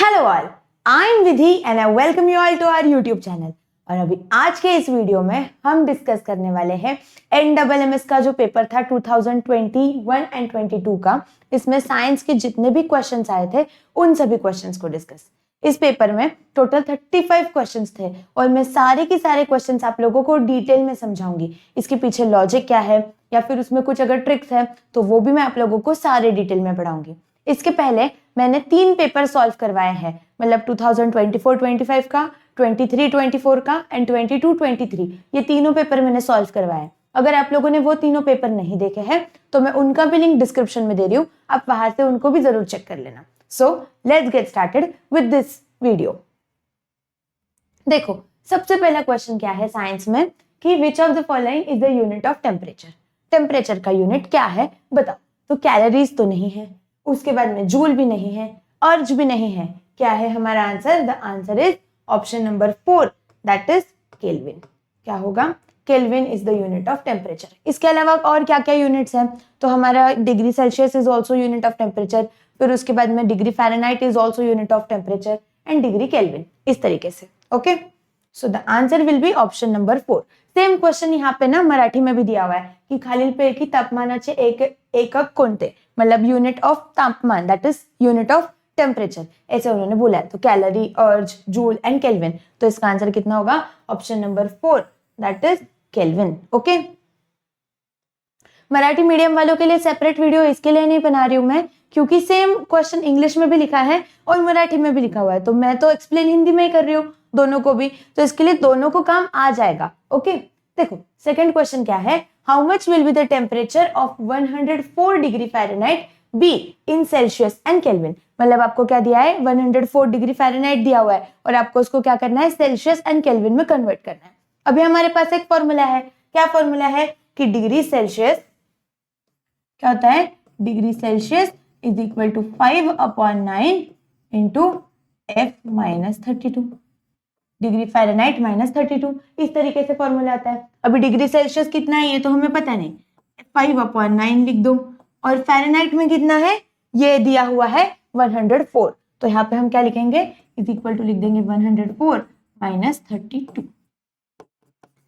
Hello all, I am Vidhi and I welcome you all to our YouTube channel. और अभी आज के इस वीडियो में हम डिस्कस करने वाले हैं NMMS का जो पेपर था 2021 एंड 22 का। इसमें साइंस के जितने भी क्वेश्चंस आए थे उन सभी क्वेश्चंस को डिस्कस। इस पेपर में टोटल 35 क्वेश्चंस थे और मैं सारे के सारे क्वेश्चंस आप लोगों को डिटेल में समझाऊंगी। इसके पीछे लॉजिक क्या है या फिर उसमें कुछ अगर ट्रिक्स है तो वो भी मैं आप लोगों को सारे डिटेल में पढ़ाऊंगी। इसके पहले मैंने 3 पेपर सॉल्व करवाए हैं, मतलब 2024-25 का, 23-24 का एंड 22-23। ये तीनों पेपर मैंने सॉल्व करवाए। अगर आप लोगों ने वो तीनों पेपर नहीं देखे हैं तो मैं उनका भी लिंक डिस्क्रिप्शन में दे रही हूँ, आप वहां से उनको भी जरूर चेक कर लेना। So let's get started with this video. देखो, सबसे पहला क्वेश्चन क्या है साइंस में कि विच of the following is the unit of temperature. Temperature का यूनिट क्या है बताओ। तो कैलोरीज तो नहीं है, उसके बाद में जूल भी नहीं है, अर्ज भी नहीं है। क्या है हमारा answer? The answer is option number 4, that is kelvin. क्या होगा? Kelvin is the unit of temperature. इसके अलावा और क्या क्या यूनिट्स हैं? तो हमारा degree Celsius is also unit of temperature, फिर उसके बाद में degree Fahrenheit is also unit of temperature and degree kelvin, इस तरीके से। Okay, so the answer will be option number 4। Same question यहाँ पे ना मराठी में भी दिया हुआ है की खालीलपैकी तापमानाचे एकक कोणते, मतलब यूनिट ऑफ तापमान, that is unit of temperature, ऐसे उन्होंने बोला है। तो कैलोरी, अर्ज, जूल एंड केल्विन। तो इसका आंसर कितना होगा? Option number 4, that is kelvin. Okay, Marathi medium वालों के लिए सेपरेट वीडियो इसके लिए नहीं बना रही हूं मैं, क्योंकि सेम क्वेश्चन इंग्लिश में भी लिखा है और मराठी में भी लिखा हुआ है, तो मैं तो एक्सप्लेन हिंदी में ही कर रही हूँ दोनों को भी, तो इसके लिए दोनों को काम आ जाएगा। ओके, देखो सेकंड क्वेश्चन क्या है, how much will be the temperature of 104 degree Fahrenheit be in Celsius and kelvin. मतलब आपको क्या दिया है? 104 डिग्री फ़ारेनहाइट दिया हुआ है और आपको उसको क्या करना है? सेल्सियस एंड केल्विन में कन्वर्ट करना है। अभी हमारे पास एक फॉर्मूला है। क्या फॉर्मूला है? कि डिग्री सेल्सियस क्या होता है? Degree Celsius is equal to 5/9 into F-32, degree Fahrenheit -32, इस तरीके से फॉर्मूला आता है। अभी डिग्री सेल्सियस कितना है ये तो हमें पता नहीं, 5/9 लिख दो, और फ़ारेनहाइट में कितना है ये दिया हुआ है 104, तो यहाँ पे हम क्या लिखेंगे? इज इक्वल टू लिख देंगे 104 - 32।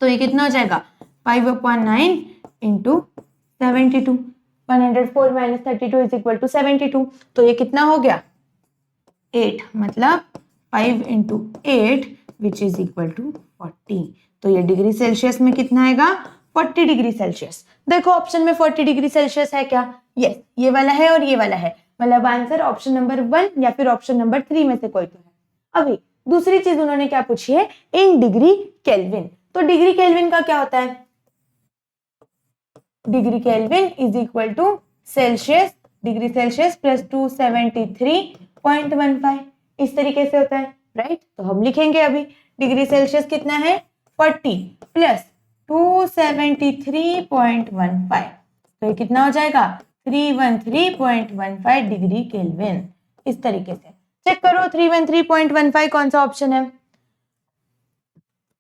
तो ये कितना हो जाएगा? 5/9 इंटू 72, 104 - 32 इज इक्वल टू 72, तो ये कितना हो गया? 8, मतलब 5 into 8 which is equal to 40। तो ये डिग्री सेल्सियस में कितना आएगा? 40 डिग्री सेल्सियस। देखो ऑप्शन में 40 डिग्री सेल्सियस है क्या? यस, ये वाला है और ये वाला है, मतलब आंसर ऑप्शन नंबर 1 या फिर ऑप्शन नंबर 3 में से कोई तो है। अभी दूसरी चीज उन्होंने क्या पूछी है? In degree Kelvin. तो डिग्री केल्विन का क्या होता है? Degree Kelvin is equal to Celsius, degree Celsius plus 273.15, इस तरीके से होता है, राइट? तो हम लिखेंगे अभी डिग्री सेल्सियस कितना है? 40 प्लस 273.15, तो ये कितना हो जाएगा? 313.15 डिग्री केल्विन, इस तरीके से। चेक करो 313.15 कौन सा ऑप्शन है?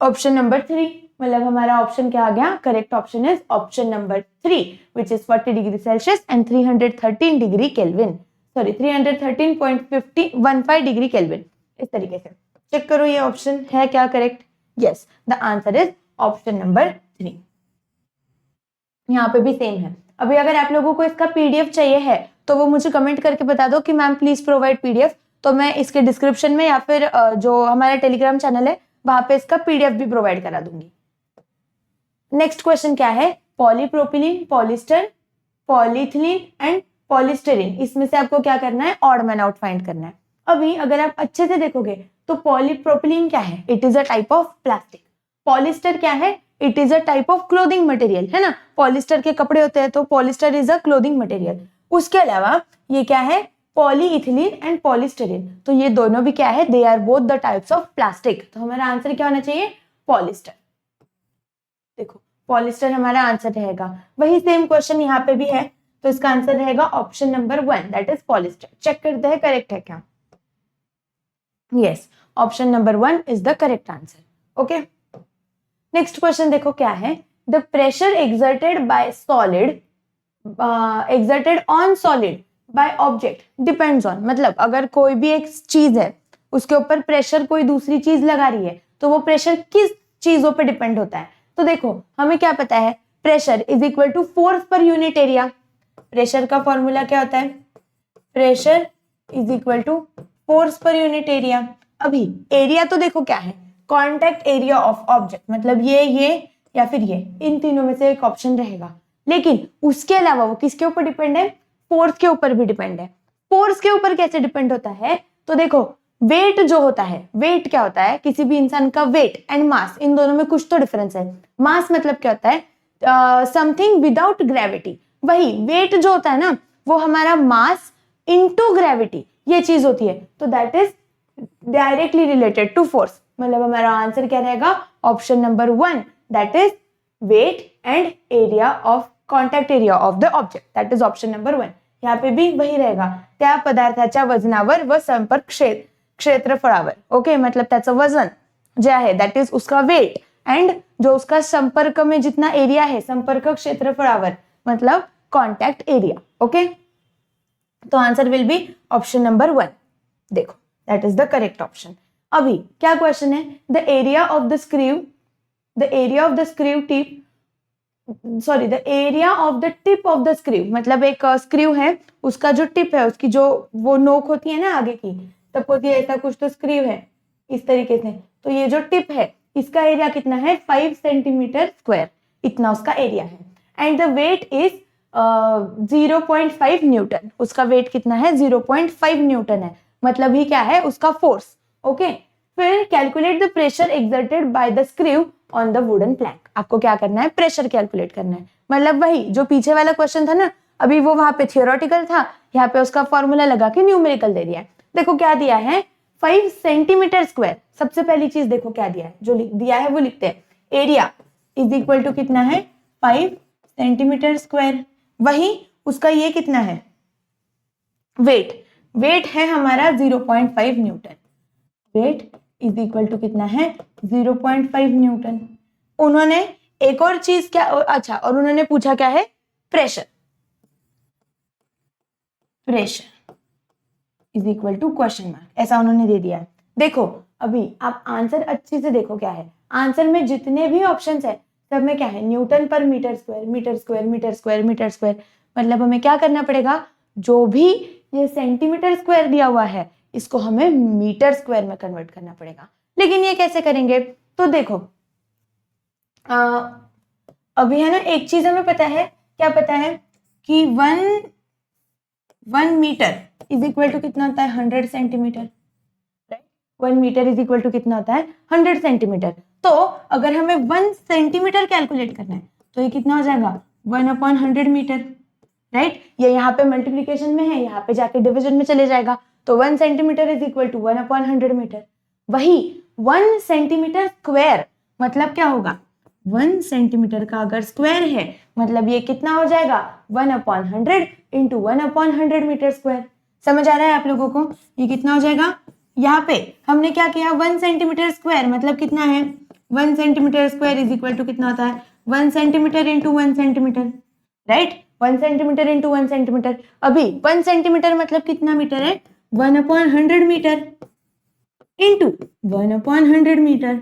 ऑप्शन नंबर 3, मतलब हमारा ऑप्शन क्या आ गया? Correct option is option number 3 which is 40 degree Celsius and 313 degree kelvin, sorry 313.15 degree kelvin, इस तरीके से। चेक करो ये ऑप्शन है क्या correct? Yes, the answer is option number 3। यहाँ पे भी सेम है। अभी अगर आप लोगों को इसका PDF चाहिए है तो वो मुझे कमेंट करके बता दो कि मैम प्लीज प्रोवाइड PDF, तो मैं इसके डिस्क्रिप्शन में या फिर जो हमारा टेलीग्राम चैनल है वहां पे इसका PDF भी प्रोवाइड करा दूंगी। नेक्स्ट क्वेश्चन क्या है? Polypropylene, polyester, polythene and polystyrene, इसमें से आपको क्या करना है? ऑड मैन आउट फाइंड करना है। अभी अगर आप अच्छे से देखोगे तो पॉलीप्रोपिलीन क्या है? It is a type of plastic. Polyester क्या है? It is a type of clothing material, है ना? पॉलिस्टर के कपड़े होते हैं तो polyester is a clothing material. उसके अलावा ये क्या है? पॉलीइथिलीन एंड पॉलिस्टरीन, तो ये दोनों भी क्या है? They are both the types of plastic. तो हमारा आंसर क्या होना चाहिए? पॉलिस्टर। देखो पॉलिस्टर हमारा आंसर रहेगा। वही सेम क्वेश्चन यहाँ पे भी है, तो इसका आंसर रहेगा option number 1, that is polyester. Check करते हैं करेक्ट है क्या? Yes, option number 1 is the correct answer. Okay, next question देखो क्या है? The pressure exerted by solid exerted on solid by object depends on, मतलब अगर कोई भी एक चीज है उसके ऊपर प्रेशर कोई दूसरी चीज लगा रही है, तो वो प्रेशर किस चीजों पे डिपेंड होता है? तो देखो हमें क्या पता है, pressure is equal to force per unit area. Pressure का फॉर्मूला क्या होता है? Pressure is equal to force per unit area. अभी एरिया तो देखो क्या है, कॉन्टैक्ट एरिया ऑफ ऑब्जेक्ट, मतलब ये या फिर ये, इन तीनों में से एक ऑप्शन रहेगा। लेकिन उसके अलावा वो किसके ऊपर डिपेंड है? फोर्स के ऊपर भी डिपेंड है। फोर्स के ऊपर कैसे डिपेंड होता है? तो देखो वेट जो होता है, वेट क्या होता है? किसी भी इंसान का वेट एंड मास, इन दोनों में कुछ तो डिफरेंस है। मास मतलब क्या होता है? Something without gravity. वही वेट जो होता है ना, वो हमारा मास इनटू ग्रेविटी, ये चीज होती है। तो that is directly related to force. मतलब हमारा आंसर क्या रहेगा? Option number 1, that is weight and area of contact area of the object, that is option number 1। यहाँ पे भी वही रहेगा, त्या पदार्थाच्या वजनावर व संपर्क क्षेत्रफळावर। ओके, मतलब त्याचं वजन जे आहे दॅट इज उसका वेट, एंड जो उसका संपर्क में जितना एरिया है, संपर्क क्षेत्रफळावर, मतलब कॉन्टैक्ट एरिया। ओके, तो answer will be option number 1। देखो that is the correct option. अभी क्या क्वेश्चन है? The area of the screw tip, sorry the area of the tip of the screw, मतलब एक स्क्रू है, उसका जो टिप है, उसकी जो वो नोक होती है ना आगे की, तब होती है ऐसा कुछ, तो स्क्रू है इस तरीके से। तो ये जो टिप है, इसका एरिया कितना है? 5 सेंटीमीटर स्क्वायर, इतना उसका एरिया है। And the weight is 0.5 newton. उसका वेट कितना है? 0.5 न्यूटन है, मतलब ही क्या है? उसका फोर्स। ओके, फिर calculate the pressure exerted by the screw on the wooden plank. आपको क्या करना है? प्रेशर कैलकुलेट करना है। मतलब वही जो पीछे वाला क्वेश्चन था ना, अभी वो वहां पे थियोरेटिकल था, यहाँ पे उसका फॉर्मूला लगा के न्यूमेरिकल दे दिया है। देखो क्या दिया है? 5 सेंटीमीटर स्क्वायर। सबसे पहली चीज देखो क्या दिया है, जो दिया है वो लिखते हैं। एरिया इज इक्वल टू कितना है? 5 सेंटीमीटर स्क्वायर। वही उसका ये कितना है? वेट है हमारा 0.5 newton. Weight is equal to कितना है? 0.5 न्यूटन। उन्होंने एक और चीज क्या, अच्छा, और उन्होंने पूछा क्या है? Pressure is equal to question mark, ऐसा उन्होंने दे दिया है। देखो अभी आप आंसर अच्छे से देखो क्या है। आंसर में जितने भी ऑप्शंस है, सब में क्या है? Newton per metre square, metre square, metre square, metre square. मतलब हमें क्या करना पड़ेगा? जो भी ये सेंटीमीटर स्क्वायर दिया हुआ है, इसको हमें मीटर स्क्वायर में कन्वर्ट करना पड़ेगा। लेकिन ये कैसे करेंगे? तो देखो अभी है ना, एक चीज हमें पता है, क्या पता है? कि 1 मीटर इज इक्वल टू कितना होता है? 100 centimetre. Right, 1 metre is equal to कितना होता है? 100 सेंटीमीटर। तो अगर हमें 1 सेंटीमीटर कैलकुलेट करना है, तो ये कितना हो जाएगा? 1/100 मीटर। राइट, ये यहाँ पे मल्टीप्लीकेशन में है, यहाँ पे जाके डिविजन में चले जाएगा, तो 1 centimetre is equal to 1/100 metre. वही 1 सेंटीमीटर स्क्वायर मतलब क्या होगा? 1 सेंटीमीटर का अगर स्क्वायर है, मतलब ये कितना हो जाएगा? 1/100 इंटू 1/100 मीटर स्क्वायर। समझ आ रहा है आप लोगों को? ये कितना हो जाएगा? यहाँ पे हमने क्या किया? 1 सेंटीमीटर स्क्वायर मतलब कितना है? 1 centimetre square is equal to कितना होता है? 1 centimetre into 1 centimetre. Right, 1 centimetre into 1 centimetre. अभी 1 सेंटीमीटर मतलब कितना मीटर है? 1/100 मीटर इंटू 1/100 मीटर।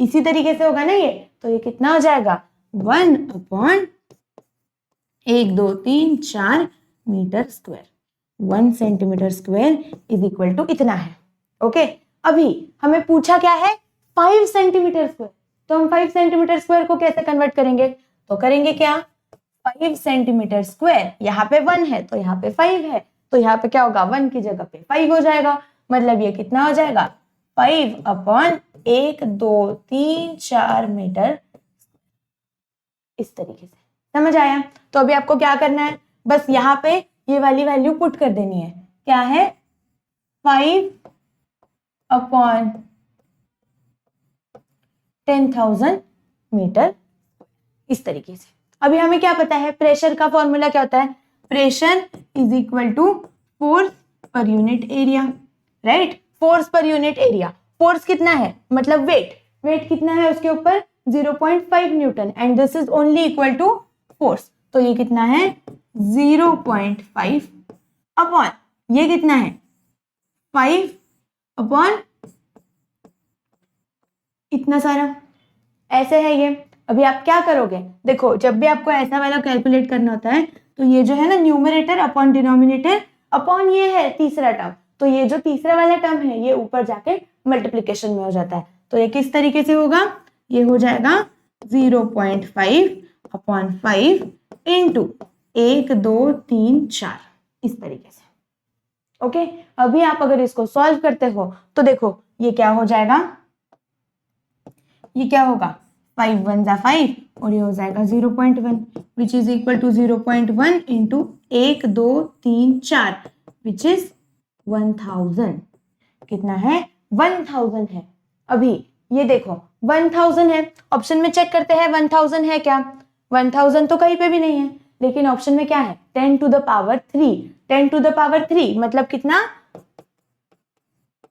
इसी तरीके से होगा ना ये, तो ये कितना हो जाएगा? 1/1, 2, 3, 4 metre square. 1 centimetre square is equal to इतना है। ओके, अभी हमें पूछा क्या है? 5 सेंटीमीटर स्क्वायर। तो हम 5 सेंटीमीटर स्क्वायर को कैसे कन्वर्ट करेंगे? तो करेंगे क्या? 5 सेंटीमीटर स्क्वायर, यहाँ पे 1 है तो यहाँ पे 5 है, तो यहाँ पे क्या होगा? 1 की जगह पे 5 हो जाएगा। मतलब ये कितना हो जाएगा? 5/1, 2, 3, 4 मीटर। इस तरीके से समझ आया? तो अभी आपको क्या करना है? बस यहाँ पे ये वाली वैल्यू पुट कर देनी है। क्या है? 5/10,000 मीटर, इस तरीके से। अभी हमें क्या पता है? प्रेशर का फॉर्मूला क्या होता है? Pressure is equal to force per unit area. Right, force per unit area. Force कितना है? मतलब वेट कितना है उसके ऊपर? 0.5 newton, and this is only equal to force. तो ये कितना है? 0.5 अपॉन ये कितना है? 5 अपॉन इतना सारा, ऐसे है ये। अभी आप क्या करोगे, देखो जब भी आपको ऐसा वाला कैलकुलेट करना होता है तो ये जो है ना न्यूमरेटर अपॉन डिनोमिनेटर अपॉन ये है तीसरा टर्म, तो ये जो तीसरा वाला टर्म है ये ऊपर जाके मल्टीप्लिकेशन में हो जाता है। तो ये किस तरीके से होगा, ये हो जाएगा 0.5 अपॉन 5 इंटू 1 2 3 4, इस तरीके से। ओके, अभी आप अगर इसको सॉल्व करते हो तो देखो ये क्या हो जाएगा, ये क्या होगा 5 1 जा 5 और ये हो जाएगा 0.1 which is equal to 0.1 into 1 2 3 4 which is 1000। कितना है, 1000 है। अभी ये देखो 1000 है, ऑप्शन में चेक करते हैं 1000 है क्या, 1000 तो कहीं पे भी नहीं है, लेकिन ऑप्शन में क्या है 10 to the power 3, 10 to the power 3 मतलब कितना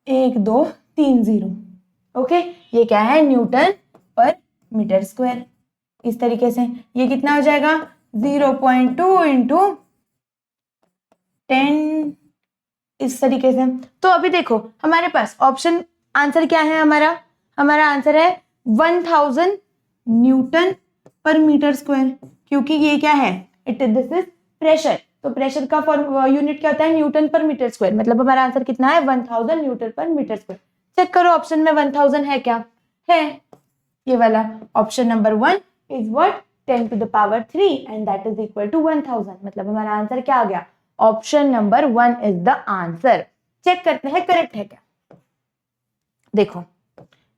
1 2 3 0। ओके, ये क्या है न्यूटन पर मीटर स्क्वायर। इस तरीके से ये कितना हो जाएगा 0.2 इंटू 10, इस तरीके से। तो अभी देखो हमारे पास ऑप्शन आंसर क्या है, हमारा आंसर है 1000 न्यूटन पर मीटर स्क्वायर, क्योंकि ये क्या है दिस इज प्रेशर, तो प्रेशर का यूनिट क्या होता है न्यूटन पर मीटर स्क्वायर, मतलब हमारा आंसर कितना है 1000 newton per metre square. Check करो ऑप्शन में 1000 है क्या, है ये वाला option number 1 is what 10 to the power 3 and that is equal to 1000, मतलब हमारा आंसर क्या आ गया, option number 1 is the answer. Check करते हैं करेक्ट है क्या। देखो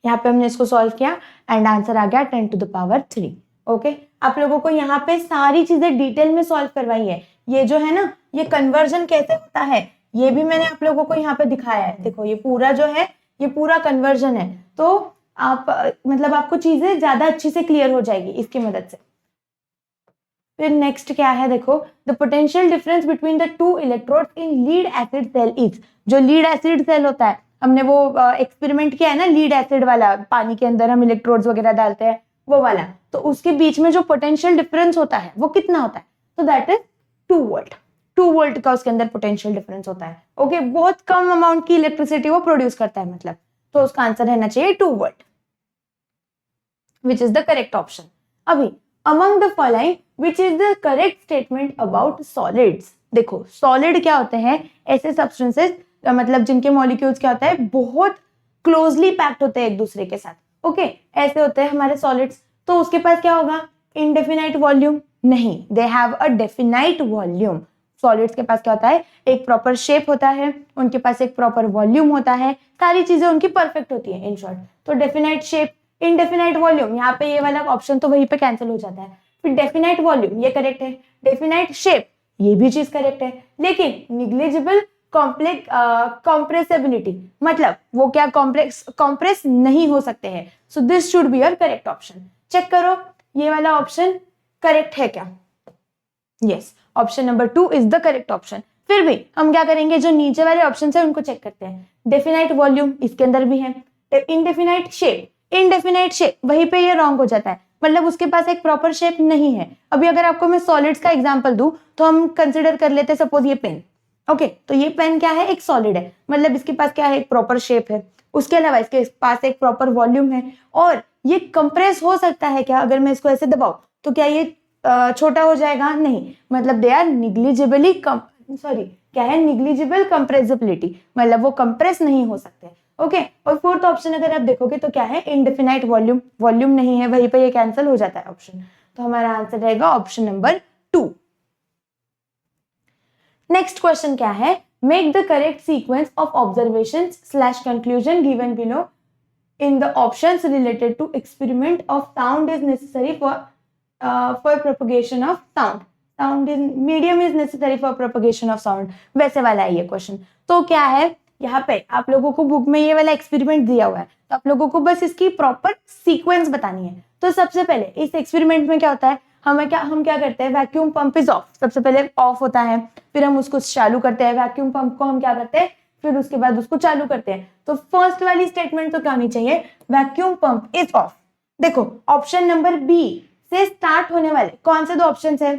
यहाँ पे हमने इसको सॉल्व किया एंड आंसर आ गया 10 टू द पावर 3। ओके, आप लोगों को यहाँ पे सारी चीजें डिटेल में सॉल्व करवाई है। ये जो है ना ये कन्वर्जन कैसे होता है ये भी मैंने आप लोगों को यहाँ पे दिखाया है। देखो ये पूरा जो है ये पूरा कन्वर्जन है, तो आप मतलब आपको चीजें ज्यादा अच्छी से क्लियर हो जाएगी इसकी मदद से। फिर नेक्स्ट क्या है, देखो the potential difference between the two electrodes in lead acid cell is, जो लीड एसिड सेल होता है, हमने वो एक्सपेरिमेंट किया है ना लीड एसिड वाला, पानी के अंदर हम इलेक्ट्रोड्स वगैरह डालते हैं वो वाला, तो उसके बीच में जो पोटेंशियल डिफरेंस होता है वो कितना होता है, तो दैट इज 2 वोल्ट। 2 वोल्ट का उसके अंदर पोटेंशियल डिफरेंस होता है। ओके, बहुत कम अमाउंट की इलेक्ट्रिसिटी वो प्रोड्यूस करता है, मतलब तो उसका आंसर रहना चाहिए 2 volt which is the correct option. अभी among the following which is the correct statement about solids, देखो सॉलिड क्या होते हैं, ऐसे सब्सटेंसेस मतलब जिनके मॉलिक्यूल्स क्या होता है बहुत क्लोजली पैक्ड होते हैं एक दूसरे के साथ। ओके, ऐसे होते हैं हमारे सॉलिड्स, तो उसके पास क्या होगा इनडेफिनाइट वॉल्यूम, नहीं they have a definite volume. Solids के पास क्या होता है एक प्रॉपर शेप होता है, उनके पास एक प्रॉपर वॉल्यूम होता है, सारी चीजें उनकी परफेक्ट होती है इन शॉर्ट। तो डेफिनाइट शेप इनडेफिनाइट वॉल्यूम, यहाँ पे ये वाला ऑप्शन तो वहीं पे कैंसिल हो जाता है। फिर डेफिनाइट वॉल्यूम ये करेक्ट है, डेफिनाइट शेप ये भी चीज करेक्ट है, लेकिन निग्लिजिबल कॉम्प्रेसिबिलिटी मतलब वो क्या कॉम्प्रेस नहीं हो सकते हैं, so this should be your correct option. Check करो ये वाला ऑप्शन करेक्ट है क्या, yes option number 2 is the correct option. फिर भी हम क्या करेंगे जो नीचे वाले ऑप्शन है उनको चेक करते हैं। डेफिनाइट वॉल्यूम इसके अंदर भी है, इनडेफिनाइट शेप, इनडेफिनाइट शेप वहीं पे ये रॉन्ग हो जाता है, मतलब उसके पास एक प्रॉपर शेप नहीं है। अभी अगर आपको मैं सॉलिड्स का एग्जांपल दूं तो हम कंसीडर कर लेते हैं सपोज ये पेन। ओके, तो ये पेन क्या है एक सॉलिड है, मतलब इसके पास क्या है एक प्रॉपर शेप है, उसके अलावा इसके पास एक प्रॉपर वॉल्यूम है, और ये कंप्रेस हो सकता है क्या, अगर मैं इसको ऐसे दबाऊं तो क्या ये छोटा हो जाएगा, नहीं, मतलब दे आर निग्लिजिबली क्या है निग्लिजिबल कंप्रेसिबिलिटी, मतलब वो कंप्रेस नहीं हो सकते। ओके, और फोर्थ ऑप्शन अगर आप देखोगे तो क्या है इनडेफिनाइट वॉल्यूम, वॉल्यूम नहीं है, वहीं पे ये कैंसिल हो जाता है ऑप्शन, तो हमारा आंसर रहेगा ऑप्शन नंबर 2। नेक्स्ट क्वेश्चन क्या है, make the correct sequence of observation slash conclusion given below in the options related to experiment of sound is necessary for propagation of sound, sound is medium is necessary for propagation of sound, वैसे वाला है ये question. तो क्या है यहाँ पे आप लोगों को बुक में ये वाला एक्सपेरिमेंट दिया हुआ है, तो आप लोगों को बस इसकी प्रॉपर सीक्वेंस बतानी है। तो सबसे पहले इस एक्सपेरिमेंट में क्या होता है, हम क्या करते हैं, वैक्यूम पंप इज ऑफ, सबसे पहले ऑफ होता है, फिर हम उसको चालू करते हैं, वैक्यूम पंप को हम क्या करते हैं फिर उसके बाद उसको चालू करते हैं। तो फर्स्ट वाली स्टेटमेंट तो क्या होनी चाहिए, वैक्यूम पंप इज ऑफ। देखो ऑप्शन नंबर बी से स्टार्ट होने वाले कौन से दो ऑप्शन है,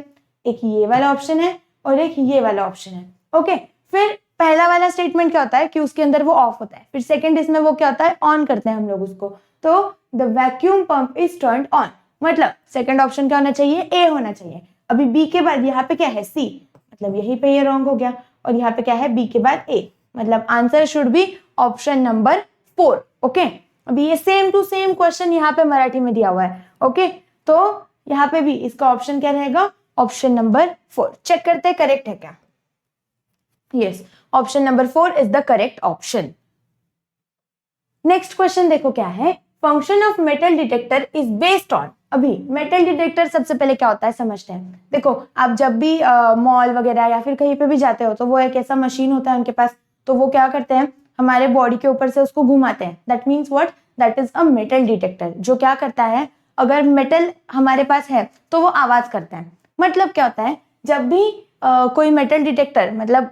एक ये वाला ऑप्शन है और एक ये वाला ऑप्शन है। ओके, फिर पहला वाला स्टेटमेंट क्या होता है कि उसके अंदर वो ऑफ होता है, फिर सेकंड इसमें वो क्या होता है, ऑन करते हैं हम लोग उसको, तो the vacuum pump is turned on, मतलब सेकंड ऑप्शन क्या होना चाहिए, ए होना चाहिए। अभी बी के बाद यहाँ पे क्या है, सी, मतलब यहीं पे ये रॉन्ग हो गया, और यहाँ पे क्या है, बी के बाद ए, मतलब answer should be option number 4। Okay, अभी ये सेम टू सेम क्वेश्चन यहाँ पे मराठी में दिया हुआ है। ओके, तो यहाँ पे भी इसका ऑप्शन क्या रहेगा, ऑप्शन नंबर 4। चेक करते हैं करेक्ट है क्या। Yes, option number 4 is the correct option. Next question देखो क्या है, function of metal detector is based on. अभी मेटल डिटेक्टर सबसे पहले क्या होता है समझते हैं। देखो आप जब भी मॉल वगैरह या फिर कहीं पे भी जाते हो तो वो एक ऐसा मशीन होता है उनके पास, तो वो क्या करते हैं, हमारे बॉडी के ऊपर से उसको घुमाते हैं। That means what, that is a metal detector, जो क्या करता है, अगर मेटल हमारे पास है तो वो आवाज करता है। मतलब क्या होता है, जब भी कोई मेटल डिटेक्टर, मतलब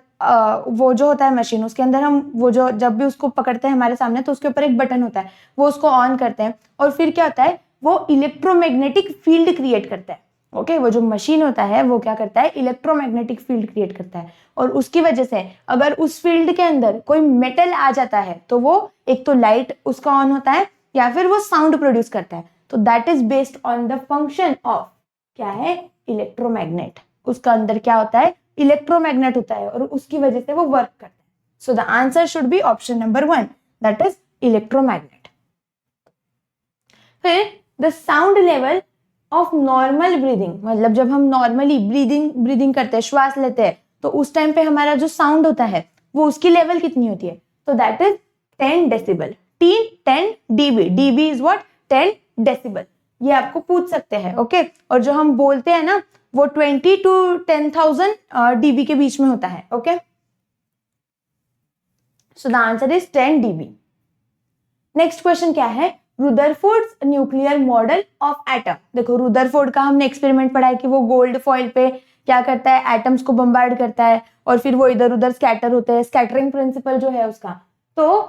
वो जो होता है मशीन, उसके अंदर हम वो जो जब भी उसको पकड़ते हैं हमारे सामने, तो उसके ऊपर एक बटन होता है, वो उसको ऑन करते हैं, और फिर क्या होता है, वो इलेक्ट्रोमैग्नेटिक फील्ड क्रिएट करता है। ओके, वो जो मशीन होता है वो क्या करता है, इलेक्ट्रोमैग्नेटिक फील्ड क्रिएट करता है, और उसकी वजह से अगर उस फील्ड के अंदर कोई मेटल आ जाता है तो वो एक तो लाइट उसका ऑन होता है, या फिर वो साउंड प्रोड्यूस करता है। तो that is based on the function of क्या है, इलेक्ट्रोमैग्नेट। उसका अंदर क्या होता है, इलेक्ट्रोमैग्नेट होता है, और उसकी वजह से वो वर्क करता है। So the answer should be option number 1, that is electromagnet. फिर the sound level of normal breathing, मतलब जब हम नॉर्मली ब्रीदिंग करते हैं, श्वास लेते हैं, तो उस टाइम पे हमारा जो साउंड होता है वो उसकी लेवल कितनी होती है, तो that is 10 decibel. 10 dB, dB is what, 10 decibel. ये आपको पूछ सकते हैं। ओके, और जो हम बोलते हैं ना वो 20 to 10,000 डीबी के बीच में होता है। Okay, so the answer is 10 dB. Next question क्या है, रुदरफोर्ड्स न्यूक्लियर मॉडल ऑफ एटम। देखो रुदरफोर्ड का हमने एक्सपेरिमेंट पढ़ा है कि वो गोल्ड फॉइल पे क्या करता है, एटम्स को बम्बार्ड करता है, और फिर वो इधर उधर स्कैटर होते हैं, स्कैटरिंग प्रिंसिपल जो है उसका। तो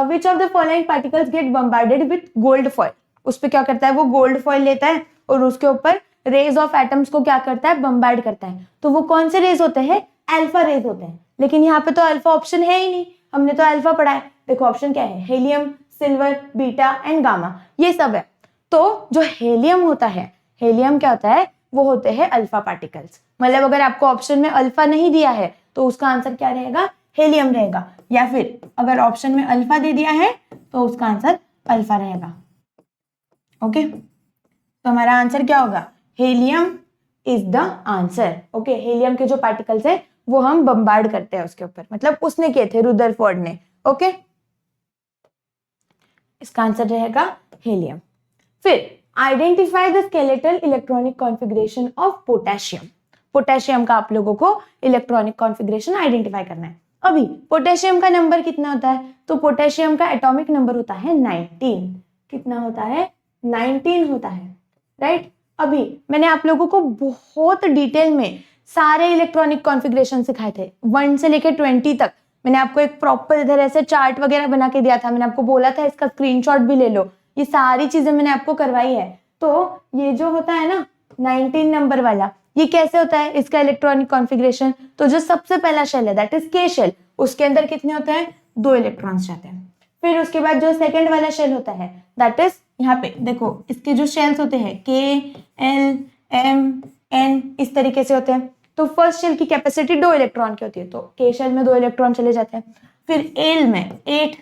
which of the following particles get bombarded with gold foil, उस पर क्या करता है, वो गोल्ड फॉइल लेता है और उसके ऊपर रेज ऑफ एटम्स को क्या करता है, बम्बार्ड करता है। तो वो कौन से रेज होते हैं, अल्फा रेज होते हैं। लेकिन यहाँ पे तो अल्फा ऑप्शन है ही नहीं, हमने तो अल्फा पढ़ा है। देखो ऑप्शन क्या है, helium, silver, beta and gamma, ये सब है। तो जो हेलियम होता है, हेलियम क्या होता है, वो होते हैं अल्फा पार्टिकल्स। मतलब अगर आपको ऑप्शन में अल्फा नहीं दिया है तो उसका आंसर क्या रहेगा, हेलियम रहेगा, या फिर अगर ऑप्शन में अल्फा दे दिया है तो उसका आंसर अल्फा रहेगा। ओके, तो हमारा आंसर क्या होगा, helium is the answer. Okay, helium के जो पार्टिकल्स है वो हम बम्बार्ड करते हैं उसके ऊपर, मतलब उसने किए थे, रुदरफोर्ड ने। ओके, इसका आंसर रहेगा हेलियम। फिर identify the skeletal electronic configuration of potassium. Potassium का आप लोगों को इलेक्ट्रॉनिक कॉन्फ़िगरेशन आइडेंटिफाई करना है। अभी पोटेशियम का नंबर कितना होता है, तो पोटेशियम का एटॉमिक नंबर होता है 19। कितना होता है, 19 होता है, राइट। अभी मैंने आप लोगों को बहुत डिटेल में सारे इलेक्ट्रॉनिक कॉन्फ़िगरेशन सिखाए थे, 1 से लेकर 20 तक। मैंने आपको एक प्रॉपर इधर ऐसे चार्ट वगैरह बना के दिया था, मैंने आपको बोला था इसका स्क्रीनशॉट भी ले लो। ये सारी चीजें मैंने आपको करवाई है। तो ये जो होता है ना 19 नंबर वाला, ये कैसे होता है इसका इलेक्ट्रॉनिक कॉन्फ़िगरेशन, तो जो सबसे पहला शेल है दैट इज के शेल, उसके अंदर कितने होते हैं, 2 इलेक्ट्रॉन्स जाते हैं। फिर उसके बाद जो सेकंड वाला शेल होता है दैट इज, यहाँ पे देखो इसके जो शेल्स होते हैं के, एल, एम, एन, इस तरीके से होते हैं। तो फर्स्ट शेल की कैपेसिटी 2 इलेक्ट्रॉन की होती है, तो के शेल में 2 इलेक्ट्रॉन चले जाते हैं। फिर एल में 8,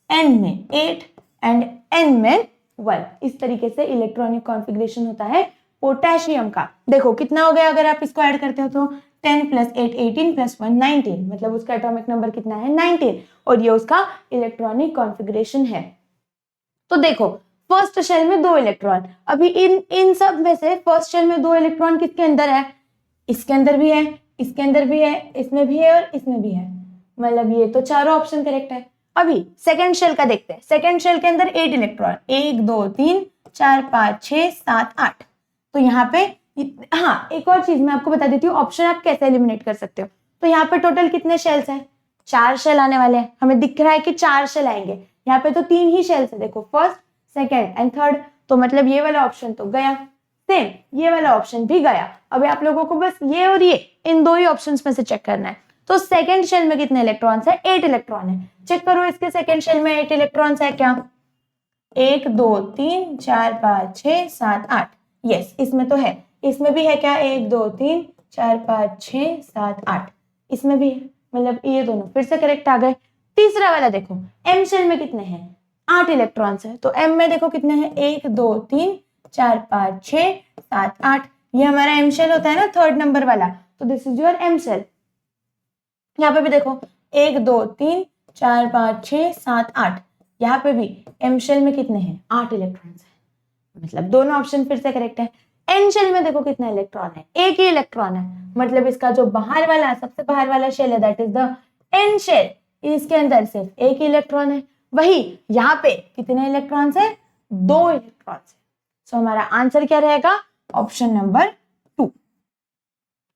एन में 8 एंड एन में 1। इस तरीके से इलेक्ट्रॉनिक कॉन्फ़िगरेशन होता है पोटेशियम का। देखो कितना हो गया, अगर आप इसको ऐड करते हो तो 10 + 8 18 + 1 19, मतलब उसका एटॉमिक नंबर कितना है, 19, और ये उसका इलेक्ट्रॉनिक कॉन्फ़िगरेशन है। तो देखो फर्स्ट शेल में 2 इलेक्ट्रॉन, अभी इन सब में से फर्स्ट शेल में 2 इलेक्ट्रॉन किसके अंदर है, इसके अंदर भी है, इसके अंदर भी है, इसमें भी है और इसमें भी है, मतलब ये तो चारों ऑप्शन करेक्ट है। अभी सेकंड शेल का देखते हैं। सेकंड शेल के अंदर 8 इलेक्ट्रॉन, 1 2 3 4 5 6 7 8। तो यहाँ पे हाँ, एक और चीज मैं आपको बता देती हूँ, ऑप्शन आप कैसे एलिमिनेट कर सकते हो। तो यहाँ पे टोटल कितने शेल्स हैं, 4 शेल आने वाले हैं, हमें दिख रहा है कि 4 शेल आएंगे। यहाँ पे तो 3 ही शेल्स है, देखो फर्स्ट, सेकेंड एंड थर्ड, तो मतलब ये वाला ऑप्शन तो गया, सेम ये वाला ऑप्शन भी गया। अभी आप लोगों को बस ये और ये इन 2 ही ऑप्शंस में से चेक करना है। तो सेकेंड शेल में कितने इलेक्ट्रॉन्स है? 8 इलेक्ट्रॉन है। चेक करो इसके सेकेंड शेल में 8 इलेक्ट्रॉन्स है क्या? 1 2 3 4 5 6 7 8। यस, इसमें तो है। इसमें भी है क्या? 1 2 3 4 5 6 7 8। इसमें भी है, मतलब ये दोनों फिर से करेक्ट आ गए। तीसरा वाला देखो, एम शेल में कितने हैं? 8 इलेक्ट्रॉन्स है। तो एम में देखो कितने हैं? 1 2 3 4 5 6 7 8। ये हमारा एम शेल होता है ना, थर्ड नंबर वाला। तो this is your M shell. यहाँ पे भी देखो 1 2 3 4 5 6 7 8। यहाँ पे भी एम शेल में कितने हैं? 8 इलेक्ट्रॉन्स है। मतलब दोनों ऑप्शन फिर से करेक्ट है। एन शेल में देखो कितना इलेक्ट्रॉन है? 1 ही इलेक्ट्रॉन है। मतलब इसका जो बाहर वाला, सबसे बाहर वाला शेल है, that is the N shell. इसके अंदर सिर्फ 1 ही इलेक्ट्रॉन है। वही यहाँ पे कितने इलेक्ट्रॉन्स है? 2 इलेक्ट्रॉन्स है। सो हमारा आंसर क्या रहेगा? Option number 2।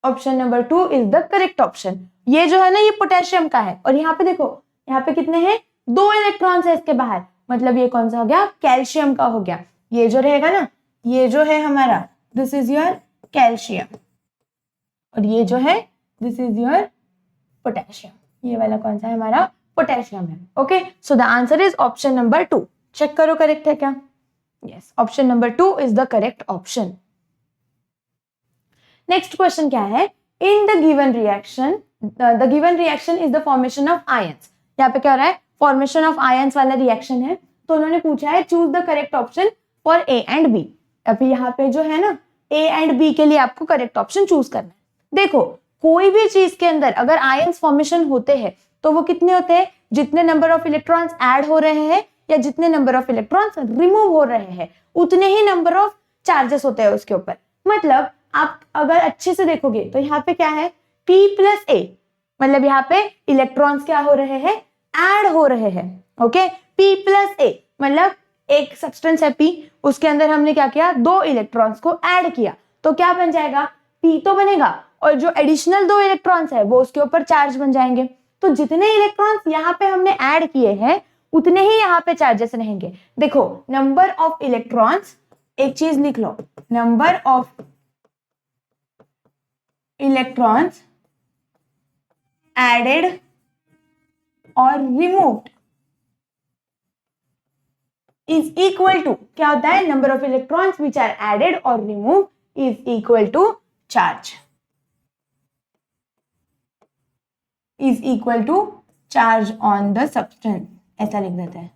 Option number 2 is the correct option. ये जो है ना, ये पोटेशियम का है। और यहाँ पे देखो, यहाँ पे कितने हैं? 2 इलेक्ट्रॉन्स है इसके बाहर। मतलब ये कौन सा हो गया? कैल्शियम का हो गया। ये जो रहेगा ना, ये जो है हमारा, दिस इज योर कैल्शियम। और ये जो है, दिस इज योर पोटेशियम। ये वाला कौन सा है? हमारा पोटेशियम है। Okay, so the answer is option number 2। Check करो करेक्ट है क्या? Yes, option number 2 is the correct option. Next question क्या है? In the given reaction, the given reaction is the formation of ions. यहाँ पे क्या हो रहा है? फॉर्मेशन ऑफ आयंस वाला रिएक्शन है। तो उन्होंने पूछा है choose the correct option for A and B. अभी यहाँ पे जो है ना, ए एंड बी के लिए आपको करेक्ट ऑप्शन चूज करना है। देखो, कोई भी चीज के अंदर अगर आयंस फॉर्मेशन होते हैं तो वो कितने होते हैं? जितने नंबर ऑफ इलेक्ट्रॉन्स ऐड हो रहे हैं या जितने नंबर ऑफ इलेक्ट्रॉन्स रिमूव हो रहे हैं, उतने ही नंबर ऑफ चार्जेस होते हैं उसके ऊपर। मतलब आप अगर अच्छे से देखोगे तो यहाँ पे क्या है? P प्लस ए। मतलब यहाँ पे इलेक्ट्रॉन्स क्या हो रहे हैं? ऐड हो रहे हैं। ओके, P प्लस ए मतलब एक सब्सटेंस है P, उसके अंदर हमने क्या किया? 2 इलेक्ट्रॉन्स को ऐड किया। तो क्या बन जाएगा? P तो बनेगा, और जो एडिशनल 2 इलेक्ट्रॉन्स है वो उसके ऊपर चार्ज बन जाएंगे। तो जितने इलेक्ट्रॉन्स यहाँ पे हमने ऐड किए हैं उतने ही यहाँ पे चार्जेस रहेंगे। देखो, नंबर ऑफ इलेक्ट्रॉन्स, एक चीज लिख लो, number of electrons added or removed is equal to, क्या होता है? number of electrons which are added or removed is equal to charge, is equal to charge on the substance। ऐसा लिख देते हैं,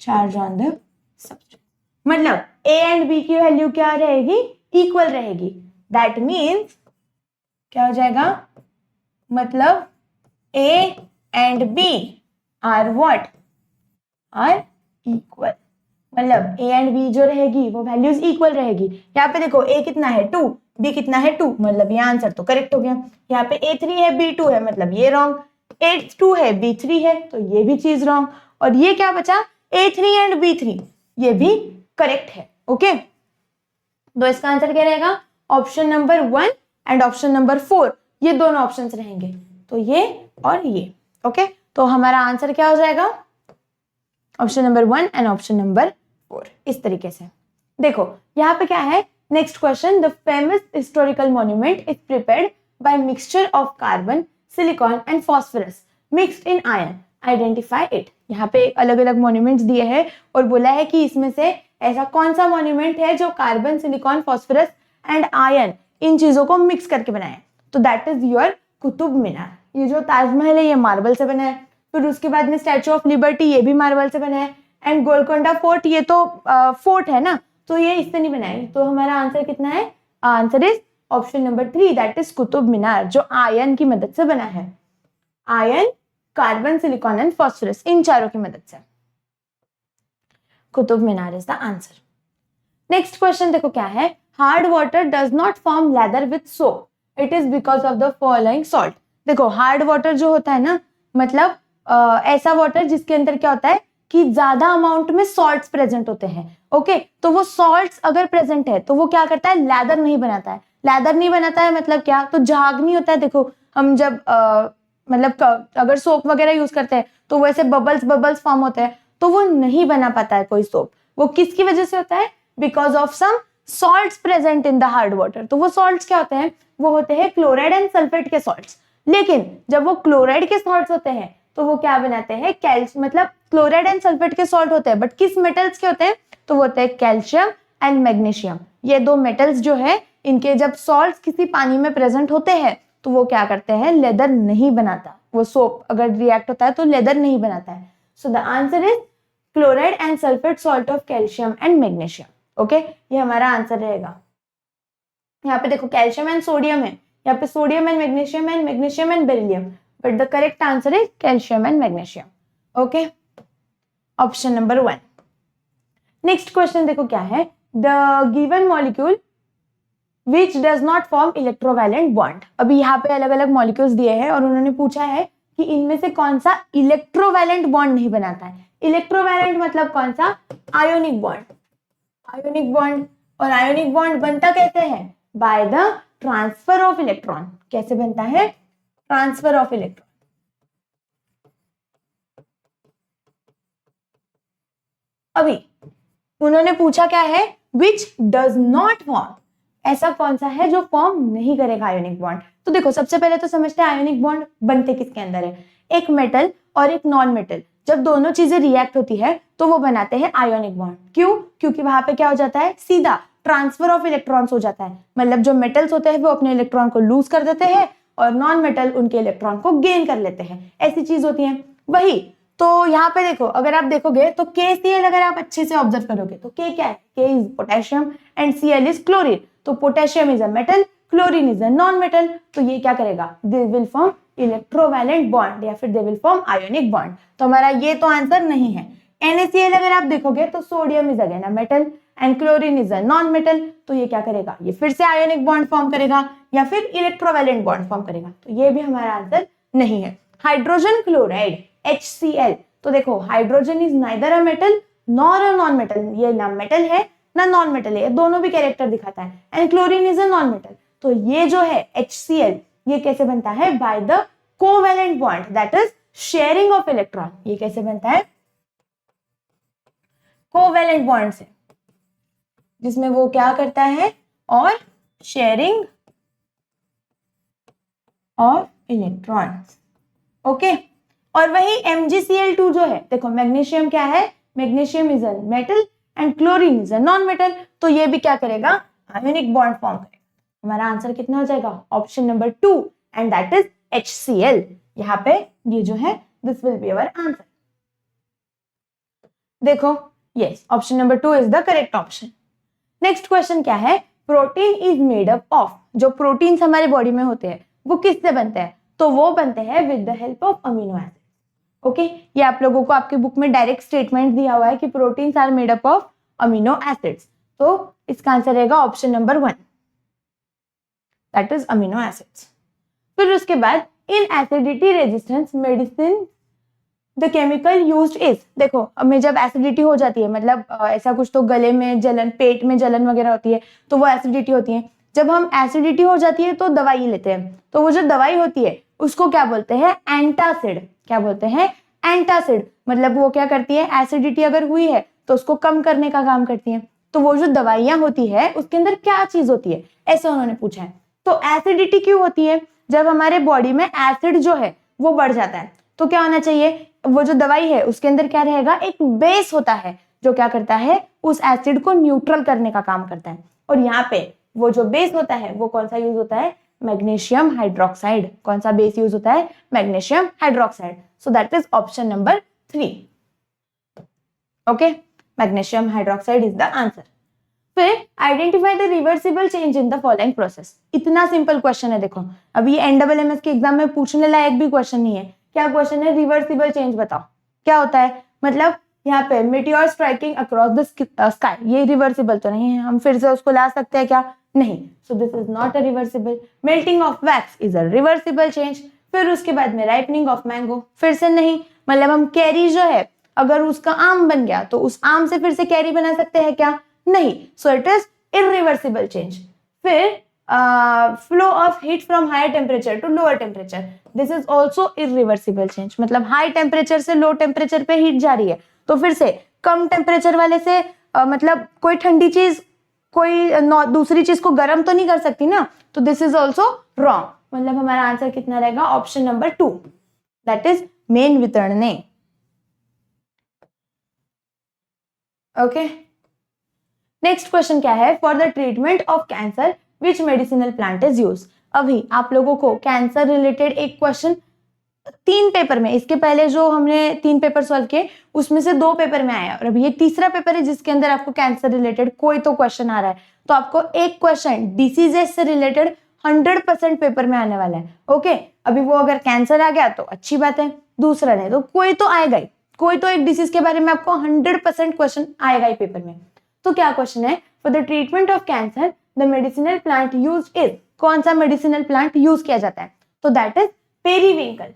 charge on the substance। मतलब A and B की value क्या रहेगी? इक्वल रहेगी। दैट मीन्स क्या हो जाएगा? मतलब A and B are what? Are equal. मतलब A and B जो रहेगी वो वैल्यूज इक्वल रहेगी। यहाँ पे देखो, A कितना है? 2, B कितना है? 2। मतलब ये आंसर तो करेक्ट हो गया। यहाँ पे A3 है, B2 है, मतलब ये रॉन्ग। A2 है, B3 है, तो ये भी चीज रॉन्ग। और ये क्या बचा? A3 एंड B3, ये भी करेक्ट है। ओके, तो इसका आंसर क्या रहेगा? Option number 1 and option number 4, ये दोनों ऑप्शंस रहेंगे। तो ये और ये। ओके, तो हमारा आंसर क्या हो जाएगा? Option number 1 and option number 4। इस तरीके से देखो, यहाँ पे क्या है? Next question, the famous historical monument is prepared by mixture of carbon, silicon and phosphorus mixed in iron, identify it. यहाँ पे अलग अलग मॉन्यूमेंट्स दिए हैं और बोला है कि इसमें से ऐसा कौन सा मॉन्यूमेंट है जो carbon, silicon, phosphorus and iron in चीजों को मिक्स करके बनाया है। तो that is your Qutub Minar. ये जो ताजमहल है ये मार्बल से बना है। फिर उसके बाद में स्टैचू ऑफ लिबर्टी, ये भी मार्बल से बना है। एंड गोलकोंडा फोर्ट, ये तो फोर्ट है ना, तो ये इससे नहीं बना है। तो हमारा आंसर कितना है? Answer is option number 3, that is Qutub Minar, जो आयरन की मदद से बना है। Iron, carbon, silicon and phosphorus, इन चारों की मदद से Qutub Minar is the answer. Next question देखो क्या है? Hard water does not form lather with soap, it is because of the following salt. देखो, हार्ड वाटर जो होता है ना, मतलब ऐसा वाटर जिसके अंदर क्या होता है कि ज्यादा अमाउंट में सॉल्ट्स प्रेजेंट होते हैं। ओके, तो वो सॉल्ट्स अगर प्रेजेंट है तो वो क्या करता है? लेदर नहीं बनाता है। लेदर नहीं बनाता है मतलब क्या? तो झाग नहीं होता है। देखो, हम जब मतलब अगर सोप वगैरह यूज करते हैं तो वैसे बबल्स फॉर्म होते हैं, तो वो नहीं बना पाता है कोई सोप। वो किसकी वजह से होता है? Because of some salts present in the hard water. तो वो सॉल्ट्स क्या होते हैं? वो होते हैं क्लोराइड एंड सल्फेट के सॉल्ट्स। लेकिन जब वो क्लोराइड के सॉल्ट होते हैं तो वो क्या बनाते हैं, कैल्शियम, मतलब क्लोराइड एंड सल्फेट के सॉल्ट होते हैं, बट किस मेटल्स के होते हैं, तो वो होते हैं कैल्शियम एंड मैग्नीशियम। ये दो मेटल्स जो है इनके जब सॉल्ट्स किसी पानी में प्रेजेंट होते हैं तो वो क्या करते हैं, लेदर नहीं बनाता, वो सोप अगर रिएक्ट होता है तो लेदर नहीं बनाता है। So the answer is chloride and sulphate salt of calcium and magnesium. Okay, ये हमारा आंसर रहेगा। यहाँ पे देखो कैल्शियम एंड सोडियम है, यहाँ पे sodium and magnesium and beryllium, but the correct answer is calcium and magnesium. Okay, option number 1। Next question देखो क्या है, the given molecule which does not form electrovalent bond. अभी यहाँ पे अलग अलग मॉलिक्यूल्स दिए हैं और उन्होंने पूछा है कि इनमें से कौन सा इलेक्ट्रोवैलेंट बॉन्ड नहीं बनाता है। इलेक्ट्रोवैलेंट मतलब कौन सा, आयोनिक बॉन्ड। आयोनिक बॉन्ड, और आयोनिक बॉन्ड बनता कैसे है, by the transfer of electron. कैसे बनता है, ट्रांसफर ऑफ इलेक्ट्रॉन। अभी उन्होंने पूछा क्या है, विच डज नॉट फॉर्म, ऐसा कौन सा है जो फॉर्म नहीं करेगा आयोनिक बॉन्ड। तो देखो सबसे पहले तो समझते हैं आयोनिक बॉन्ड बनते किसके अंदर है, एक मेटल और एक नॉन मेटल, जब दोनों चीजें रिएक्ट होती है तो वो बनाते हैं आयोनिक बॉन्ड। क्यों, क्योंकि वहां पे क्या हो जाता है, सीधा ट्रांसफर ऑफ इलेक्ट्रॉन्स हो जाता है, मतलब जो मेटल्स होते हैं वो अपने इलेक्ट्रॉन को लूज कर देते हैं और नॉन मेटल उनके इलेक्ट्रॉन को गेन कर लेते हैं, ऐसी चीज होती है। वही तो यहाँ पे देखो, अगर आप देखोगे तो KCl अगर आप अच्छे से ऑब्जर्व करोगे तो K क्या है, K is potassium and Cl is chlorine. तो potassium is a metal, chlorine is a non metal, तो ये क्या करेगा, they will form electrovalent bond या फिर they will form ionic bond. तो हमारा ये तो आंसर नहीं है। NaCl अगर आप देखोगे तो sodium is again a metal and chlorine is a non metal, तो ये क्या करेगा, ये फिर से आयोनिक बॉन्ड फॉर्म करेगा या फिर इलेक्ट्रोवैलेंट बॉन्ड फॉर्म करेगा, तो ये भी हमारा आंसर नहीं है। हाइड्रोजन क्लोराइड HCl, तो देखो hydrogen is neither a metal nor a non metal, ये ना मेटल है ना नॉन मेटल है, दोनों भी कैरेक्टर दिखाता है, and chlorine is a non metal. तो ये जो है HCl, ये कैसे बनता है, by the covalent bond, that is sharing of electron. ये कैसे बनता है, कोवैलेंट बॉन्ड से, जिसमें वो क्या करता है, और शेयरिंग ऑफ इलेक्ट्रॉन्स। ओके, और वही MgCl2 जो है, देखो मैग्नीशियम क्या है, magnesium is a metal and chlorine is a non metal, तो ये भी क्या करेगा, आयोनिक बॉन्ड फॉर्म करेगा। हमारा आंसर कितना हो जाएगा, option number 2, and that is HCl। यहाँ पे ये जो है, this will be our answer. देखो yes, option number 2 is the correct option. Next question क्या है, protein is made up of, जो प्रोटीन्स हमारे बॉडी में होते हैं वो किससे बनते हैं, तो वो बनते हैं with the help of amino acid. Okay, ये आप लोगों को आपके बुक में डायरेक्ट स्टेटमेंट दिया हुआ है कि proteins are made up of amino acids, तो इसका आंसर रहेगा option number 1, that is amino acids. फिर उसके बाद in acidity resistance medicine the chemical used is, देखो हमें जब एसिडिटी हो जाती है, मतलब ऐसा कुछ, तो गले में जलन, पेट में जलन वगैरह होती है, तो वो एसिडिटी होती है। जब हम एसिडिटी हो जाती है तो दवाई लेते हैं, तो वो जो दवाई होती है उसको क्या बोलते हैं, एंटासिड। क्या बोलते हैं, एंटासिड, मतलब वो क्या करती है, एसिडिटी अगर हुई है तो उसको कम करने का काम करती है। तो वो जो दवाइयां होती है उसके अंदर क्या चीज होती है, ऐसा उन्होंने पूछा है। तो एसिडिटी क्यों होती है, जब हमारे बॉडी में एसिड जो है वो बढ़ जाता है, तो क्या होना चाहिए, वो जो दवाई है उसके अंदर क्या रहेगा, एक बेस होता है जो क्या करता है, उस एसिड को न्यूट्रल करने का काम करता है। और यहाँ पे वो जो बेस होता है वो कौन सा यूज होता है, मैग्नीशियम हाइड्रोक्साइड। कौन सा बेस यूज होता है, magnesium hydroxide. So that is option number 3। Okay, magnesium hydroxide is the answer. फिर identify the reversible change in the following process. इतना सिंपल क्वेश्चन है, देखो अभी ये NMMS के एग्जाम में पूछने लायक भी क्वेश्चन नहीं है। क्या क्वेश्चन है, रिवर्सिबल चेंज बताओ क्या होता है, मतलब यहाँ पे meteor striking across the sky, ये रिवर्सिबल तो नहीं है, हम फिर से उसको ला सकते हैं क्या, नहीं, so this is not a reversible. Melting of wax is a reversible change. फिर उसके बाद में राइपनिंग ऑफ मैंगो, फिर से नहीं, मतलब हम कैरी जो है अगर उसका आम बन गया तो उस आम से फिर से कैरी बना सकते हैं क्या, नहीं, so it is irreversible change. फिर flow of heat from higher temperature to lower temperature, this is also irreversible change, मतलब हाई टेम्परेचर से लो टेम्परेचर पे हीट जा रही है तो फिर से कम टेम्परेचर वाले से मतलब कोई ठंडी चीज कोई दूसरी चीज को गर्म तो नहीं कर सकती ना, तो दिस इज ऑल्सो रॉन्ग। मतलब हमारा आंसर कितना रहेगा, option number 2, that is main वितरणे। ओके, नेक्स्ट क्वेश्चन क्या है, for the treatment of cancer which medicinal plant is use. अभी आप लोगों को कैंसर रिलेटेड एक क्वेश्चन 3 पेपर में, इसके पहले जो हमने 3 पेपर सॉल्व किए उसमें से 2 पेपर में आया, और अभी ये तीसरा पेपर है जिसके अंदर आपको कैंसर रिलेटेड कोई तो क्वेश्चन आ रहा है। तो आपको एक क्वेश्चन डिसीजेस से रिलेटेड 100% पेपर में आने वाला है। ओके, अभी वो अगर कैंसर आ गया तो अच्छी बात है, दूसरा नहीं तो कोई तो आएगा ही, कोई तो एक डिसीज के बारे में आपको 100% क्वेश्चन आएगा ही पेपर में। तो क्या क्वेश्चन है, for the treatment of cancer the medicinal plant use is, कौन सा मेडिसिनल प्लांट यूज किया जाता है, तो दैट इज पेरीविंकल।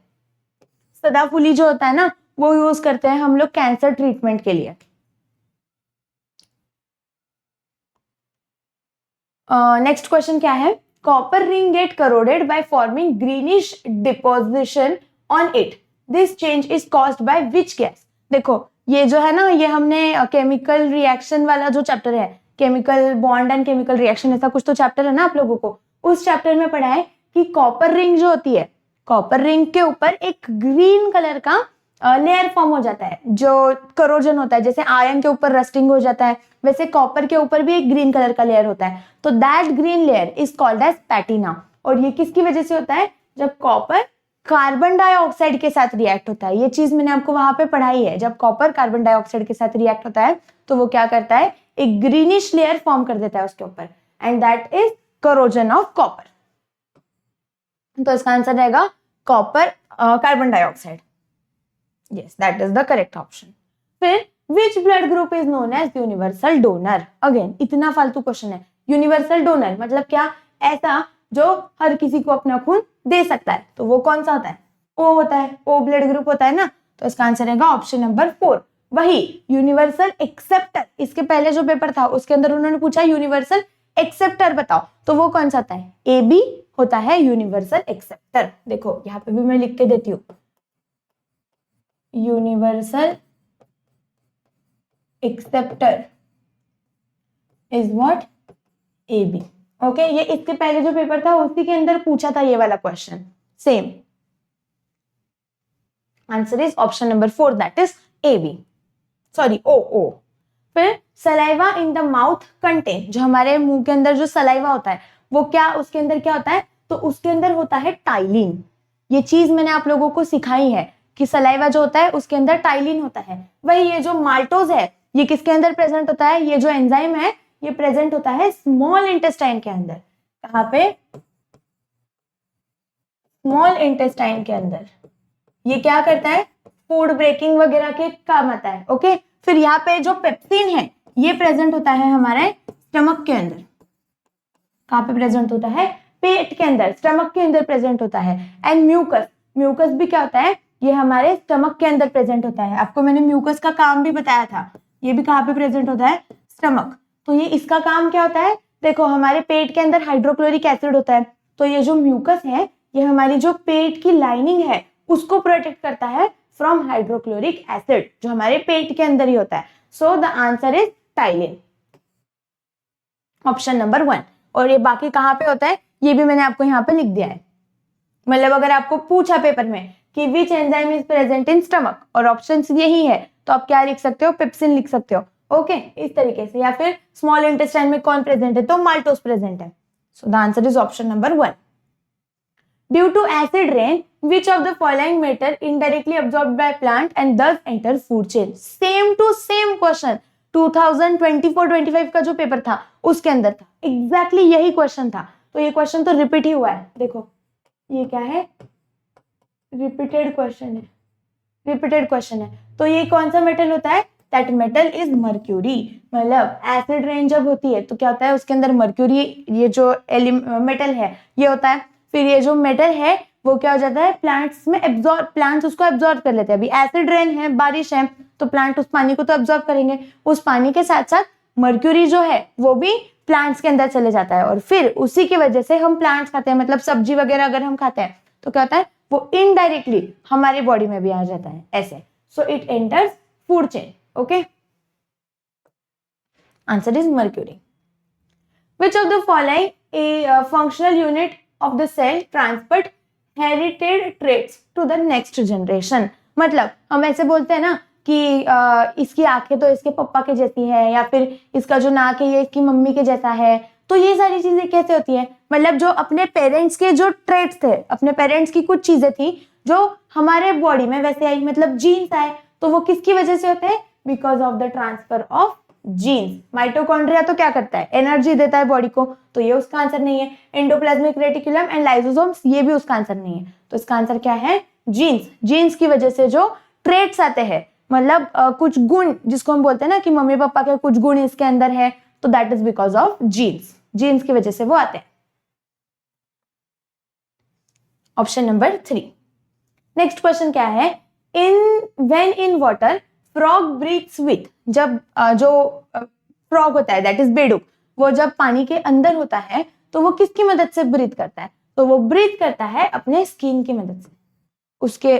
सदाफुली जो होता है ना वो यूज करते हैं हम लोग कैंसर ट्रीटमेंट के लिए। नेक्स्ट क्वेश्चन क्या है, copper ring get corroded by forming greenish deposition on it, this change is caused by which gas. देखो ये जो है ना, ये हमने केमिकल रिएक्शन वाला जो चैप्टर है, chemical bond and chemical reaction, ऐसा कुछ तो चैप्टर है ना आप लोगों को, उस चैप्टर में पढ़ा है कि कॉपर रिंग जो होती है, कॉपर रिंग के ऊपर एक ग्रीन कलर का लेयर फॉर्म हो जाता है जो करोजन होता है, जैसे आयरन के ऊपर रस्टिंग हो जाता है वैसे कॉपर के ऊपर भी एक ग्रीन कलर का लेयर होता है। तो that green layer is called as patina. और ये किसकी वजह से होता है, जब कॉपर कार्बन डाइऑक्साइड के साथ रिएक्ट होता है। ये चीज मैंने आपको वहां पे पढ़ाई है, जब कॉपर कार्बन डाइऑक्साइड के साथ रिएक्ट होता है तो वो क्या करता है, एक ग्रीनिश लेयर फॉर्म कर देता है उसके ऊपर, and that is corrosion of copper. तो इसका आंसर रहेगा copper carbon dioxide. Yes, that is the correct option. फिर which blood group is known as universal donor. Again इतना फालतू क्वेश्चन है, यूनिवर्सल डोनर मतलब क्या, ऐसा जो हर किसी को अपना खून दे सकता है, तो वो कौन सा होता है, ओ होता है, ओ ब्लड ग्रुप होता है ना। तो इसका आंसर रहेगा ऑप्शन नंबर 4। वही यूनिवर्सल एक्सेप्टर, इसके पहले जो पेपर था उसके अंदर उन्होंने पूछा यूनिवर्सल एक्सेप्टर बताओ, तो वो कौन सा होता है, ए बी होता है यूनिवर्सल एक्सेप्टर। देखो यहाँ पे भी मैं लिख के देती हूँ, universal acceptor is what, A B. Okay, ये इसके पहले जो पेपर था उसी के अंदर पूछा था ये वाला question, same. Answer is option number 4, that is A B, sorry O. फिर saliva in the mouth contain, जो हमारे मुंह के अंदर जो सलाइवा होता है वो क्या, उसके अंदर क्या होता है, तो उसके अंदर होता है टाइलिन। ये चीज मैंने आप लोगों को सिखाई है कि सलाइवा जो होता है उसके अंदर टाइलिन होता है। वही ये जो माल्टोज है ये किसके अंदर प्रेजेंट होता है, ये जो एंजाइम है ये प्रेजेंट होता है स्मॉल इंटेस्टाइन के अंदर। कहाँ पे, स्मॉल इंटेस्टाइन के अंदर। ये क्या करता है, फूड ब्रेकिंग वगैरह के काम आता है। ओके, फिर यहाँ पे जो पेप्सिन है ये प्रेजेंट होता है हमारे स्टमक के अंदर। कहाँ पे प्रेजेंट होता है, पेट के अंदर, स्टमक के अंदर प्रेजेंट होता है। एंड म्यूकस, म्यूकस भी क्या होता है, ये हमारे स्टमक के अंदर प्रेजेंट होता है। आपको मैंने म्यूकस का काम भी बताया था, ये भी कहाँ पे प्रेजेंट होता है, स्टमक। तो ये इसका काम क्या होता है, देखो हमारे पेट के अंदर हाइड्रोक्लोरिक एसिड होता है, तो ये जो म्यूकस है ये हमारी जो पेट की लाइनिंग है उसको प्रोटेक्ट करता है फ्रॉम हाइड्रोक्लोरिक एसिड, जो हमारे पेट के अंदर ही होता है। So the answer is ptyalin, option number 1। और ये बाकी कहाँ पे होता है ये भी मैंने आपको यहाँ पे लिख दिया है। मतलब अगर आपको पूछा पेपर में कि which enzyme is present in stomach और ऑप्शंस यही है, तो आप क्या लिख सकते हो, पेप्सिन लिख सकते हो। ओके, इस तरीके से। या फिर स्मॉल इंटेस्टाइन में कौन प्रेजेंट है, तो माल्टोस प्रेजेंट है। So the answer is option number 1। Due to acid rain which of the following matter indirectly absorbed by plant and thus enter food chain। same to same question 2024-25 का जो paper था उसके अंदर था, exactly यही question था। तो ये क्वेश्चन तो रिपीट ही हुआ है। देखो ये क्या है, रिपीटेड क्वेश्चन है, रिपीटेड क्वेश्चन है। तो ये कौन सा मेटल होता है, दैट मेटल इज मर्क्यूरी। मतलब एसिड रेन जब होती है तो क्या होता है, उसके अंदर मर्क्यूरी ये जो मेटल है ये होता है। फिर ये जो मेटल है वो क्या हो जाता है, प्लांट्स में एब्जॉर्ब, प्लांट्स उसको एब्जॉर्ब कर लेते हैं। अभी एसिड रेन है, बारिश है, तो प्लांट उस पानी को तो एब्जॉर्ब करेंगे, उस पानी के साथ साथ मर्क्यूरी जो है वो भी प्लांट्स के अंदर चले जाता है। और फिर उसी की वजह से हम प्लांट्स खाते हैं, मतलब सब्जी वगैरह अगर हम खाते हैं तो क्या होता है, वो इनडायरेक्टली हमारे बॉडी में भी आ जाता है ऐसे। So it enters food chain. Okay, answer is mercury. Which of the following A functional unit of the cell transferred inherited traits to the next generation। मतलब हम ऐसे बोलते हैं ना कि इसकी आंखें तो इसके पापा के जैसी है, या फिर इसका जो नाक है ये इसकी मम्मी के जैसा है। तो ये सारी चीजें कैसे होती है, मतलब जो अपने पेरेंट्स के जो ट्रेट्स थे, अपने पेरेंट्स की कुछ चीजें थी जो हमारे बॉडी में वैसे आई, मतलब जीन्स आए, तो वो किसकी वजह से होते हैं, because of the transfer of genes. Mitochondria तो क्या करता है, एनर्जी देता है बॉडी को, तो ये उसका आंसर नहीं है। एंडोप्लाज्मिक रेटिकुलम एंड लाइसोसोम्स, ये भी उसका आंसर नहीं है। तो इसका आंसर क्या है, जीन्स। जीन्स की वजह से जो ट्रेट्स आते हैं, मतलब कुछ गुण जिसको हम बोलते हैं ना कि मम्मी पापा के कुछ गुण इसके अंदर है, तो that is because of genes. Genes की वजह से वो आते हैं। Option number 3। नेक्स्ट क्वेश्चन क्या है, when in water frog breathes with. जब जो फ्रॉग होता है दैट इज बेडूक, वो जब पानी के अंदर होता है तो वो किसकी मदद से ब्रीथ करता है, तो वो ब्रीथ करता है अपने स्किन की मदद से।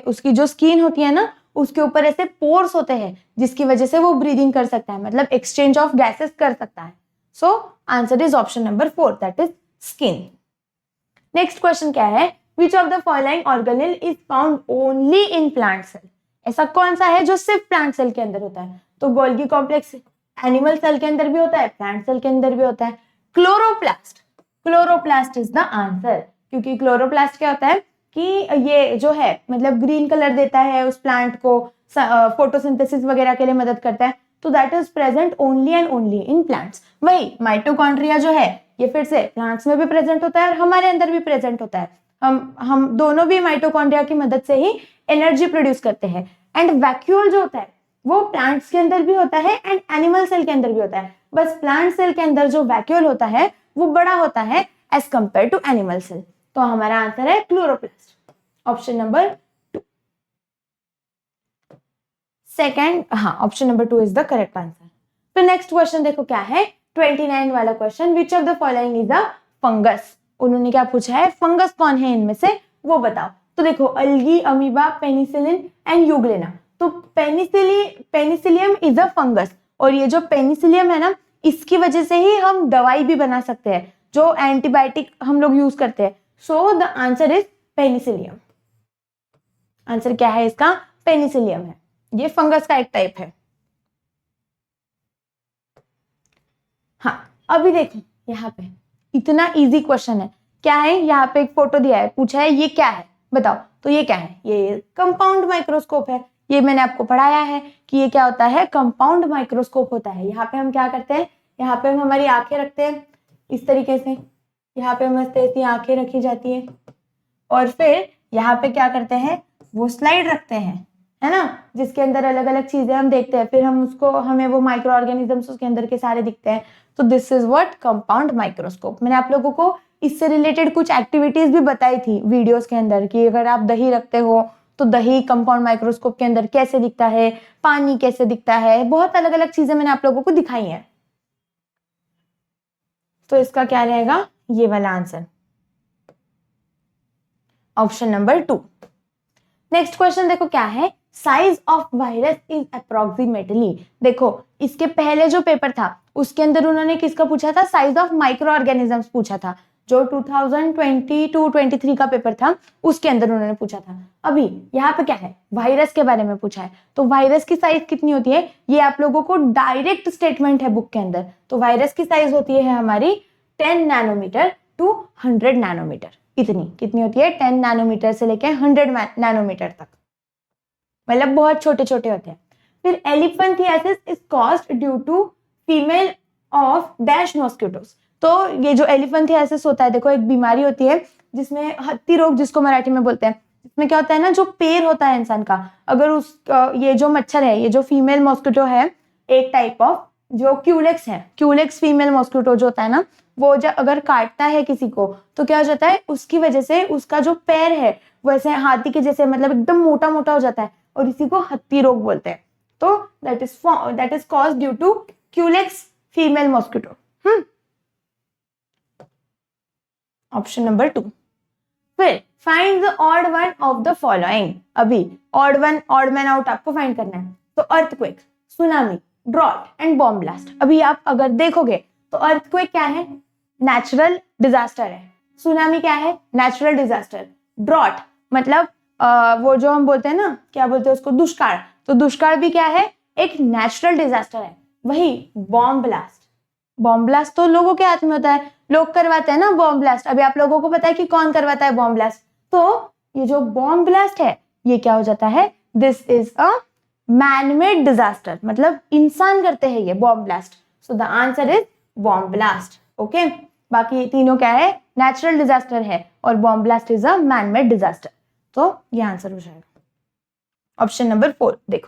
उसकी जो स्किन होती है ना, उसके ऊपर ऐसे पोर्स होते हैं जिसकी वजह से वो ब्रीदिंग कर सकता है, मतलब एक्सचेंज ऑफ गैसेस कर सकता है। So answer is option number 4, that is skin. Next question क्या है, which of the following organelle is found only in plant cell. ऐसा कौन सा है जो सिर्फ प्लांट सेल के अंदर होता है, तो गोल्गी कॉम्प्लेक्स एनिमल सेल के अंदर भी होता है, प्लांट सेल के अंदर भी होता है। Chloroplast, chloroplast is the answer, क्योंकि क्लोरोप्लास्ट क्या होता है कि ये जो है मतलब ग्रीन कलर देता है उस प्लांट को, फोटोसिंथेसिस वगैरह के लिए मदद करता है, तो that is present only and only in plants. वही माइटोकॉन्ड्रिया जो है ये फिर से प्लांट्स में भी प्रेजेंट होता है और हमारे अंदर भी प्रेजेंट होता है। हम दोनों भी माइटोकॉन्ड्रिया की मदद से ही एनर्जी प्रोड्यूस करते हैं। एंड वैक्यूल जो होता है वो प्लांट्स के अंदर भी होता है एंड एनिमल सेल के अंदर भी होता है, बस प्लांट सेल के अंदर जो वैक्यूल होता है वो बड़ा होता है as compare to animal cell. तो हमारा आंसर है क्लोरोप्लास्ट, ऑप्शन नंबर 2। सेकेंड, हाँ, option number 2 is the correct answer. तो नेक्स्ट क्वेश्चन देखो क्या है, 29 वाला question, which of the following is a fungus. उन्होंने क्या पूछा है, फंगस कौन है इनमें से वो बताओ। तो देखो algae, amoeba, penicillin and euglena. तो पेनिसिलियम इज अ फंगस, और ये जो पेनिसिलियम है ना, इसकी वजह से ही हम दवाई भी बना सकते हैं, जो एंटीबायोटिक हम लोग यूज करते हैं। सो the answer is Penicillium. Answer क्या है इसका, पेनिसिलियम है, ये फंगस का एक टाइप है। हाँ, अभी देखो यहाँ पे इतना इजी क्वेश्चन है, क्या है, यहाँ पे एक फोटो दिया है, पूछा है ये क्या है बताओ, तो ये क्या है, ये कंपाउंड माइक्रोस्कोप है। ये मैंने आपको पढ़ाया है कि ये क्या होता है, कंपाउंड माइक्रोस्कोप होता है। यहाँ पे हम क्या करते हैं, यहाँ पे हम हमारी आंखें रखते हैं इस तरीके से, यहाँ पे मस्त ऐसी आंखें रखी जाती है, और फिर यहाँ पे क्या करते हैं, वो स्लाइड रखते हैं, है ना, जिसके अंदर अलग अलग चीजें हम देखते हैं, फिर हम उसको, हमें वो माइक्रो ऑर्गेनिजम्स उसके अंदर के सारे दिखते हैं। तो this is what, compound microscope. मैंने आप लोगों को इससे रिलेटेड कुछ एक्टिविटीज भी बताई थी वीडियोस के अंदर कि अगर आप दही रखते हो तो दही कंपाउंड माइक्रोस्कोप के अंदर कैसे दिखता है, पानी कैसे दिखता है, बहुत अलग अलग चीजें मैंने आप लोगों को दिखाई हैं। तो इसका क्या रहेगा, ये वाला answer, option number 2। Next question देखो क्या है, size of virus is approximately. देखो इसके पहले जो पेपर था उसके अंदर उन्होंने किसका पूछा था, साइज ऑफ माइक्रो ऑर्गेनिजम्स पूछा था, जो 2022-23 का पेपर था उसके अंदर उन्होंने पूछा था। अभी यहाँ पे क्या है, वायरस के बारे में पूछा है, तो वायरस की साइज कितनी होती है, ये आप लोगों को डायरेक्ट स्टेटमेंट है बुक के अंदर। तो वायरस की साइज होती है हमारी 10 नैनोमीटर टू 100 नैनोमीटर। कितनी होती है, 10 नैनोमीटर से लेके 100 नैनोमीटर तक, मतलब बहुत छोटे छोटे होते हैं। फिर elephantiasis is caused due to female of dash mosquitoes. तो ये जो एलिफेंथियासिस होता है, देखो एक बीमारी होती है जिसमें हत्ती रोग जिसको मराठी में बोलते हैं, इसमें क्या होता है ना, जो पैर होता है इंसान का, अगर उस ये जो मच्छर है, ये जो फीमेल मॉस्किटो है, एक टाइप ऑफ जो क्यूलेक्स है, क्यूलेक्स फीमेल मॉस्किटो जो होता है ना, वो जब अगर काटता है किसी को तो क्या हो जाता है, उसकी वजह से उसका जो पैर है वो ऐसे हाथी के जैसे मतलब एकदम मोटा मोटा हो जाता है, और इसी को हत्ती रोग बोलते हैं। तो that is caused due to culex female mosquito. Option number 2। फिर find the odd one of the following. अभी ऑड मैन आउट आपको फाइंड करना है। तो earthquake, tsunami, drought and bomb blast. अभी आप अगर देखोगे तो अर्थक्वेक क्या है, नेचुरल डिजास्टर है, सुनामी क्या है? Natural disaster. ड्रॉट मतलब वो जो हम बोलते हैं ना, क्या बोलते हैं उसको, दुष्काल। तो दुष्काल भी क्या है? एक नेचुरल डिजास्टर है। वही बॉम्ब ब्लास्ट, बॉम्ब ब्लास्ट तो लोगों के हाथ में होता है, लोग करवाते हैं ना बॉम्ब ब्लास्ट। अभी आप लोगों को पता है कि कौन करवाता है बॉम्ब ब्लास्ट? तो ये जो बॉम्ब ब्लास्ट है ये क्या हो जाता है? This is a man-made disaster, मतलब इंसान करते हैं ये bomb blast. So the answer is bomb blast. Okay, बाकी ये तीनों क्या है? नेचुरल डिजास्टर है और bomb blast is a man-made disaster. तो ये आंसर हो जाएगा ऑप्शन नंबर 4। देखो,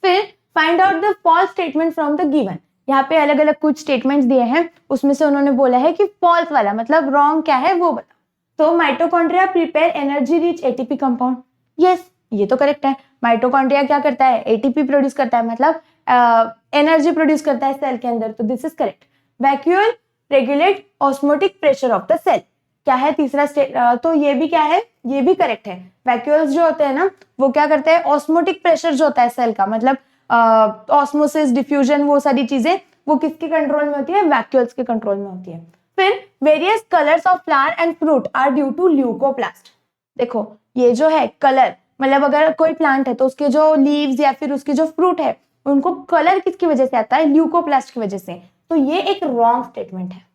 फिर find out the false statement from the given. यहाँ पे अलग अलग कुछ स्टेटमेंट्स दिए हैं, उसमें से उन्होंने बोला है कि फॉल्स वाला मतलब रॉन्ग क्या है वो बताओ। तो mitochondria prepare energy rich ATP compound. Yes, ये तो करेक्ट है। माइटोकॉन्ड्रिया क्या करता है? एटीपी प्रोड्यूस करता है, मतलब एनर्जी प्रोड्यूस करता है सेल के अंदर। तो this is correct. Vacuole regulate osmotic pressure of the cell. क्या है तीसरा तो ये भी क्या है? ये भी करेक्ट है। वैक्यूल्स जो होते हैं ना वो क्या करते हैं? ऑस्मोटिक प्रेशर जो होता है सेल का, मतलब ऑस्मोसिस, डिफ्यूजन, वो सारी चीजें वो किसके कंट्रोल में होती है? वैक्यूल्स के कंट्रोल में होती है। फिर various colours of flower and fruit are due to leucoplast. देखो, ये जो है कलर, मतलब अगर कोई प्लांट है तो उसके जो लीव्स या फिर उसके जो फ्रूट है उनको कलर किसकी वजह से आता है? ल्यूकोप्लास्ट की वजह से। तो ये एक रॉन्ग स्टेटमेंट है।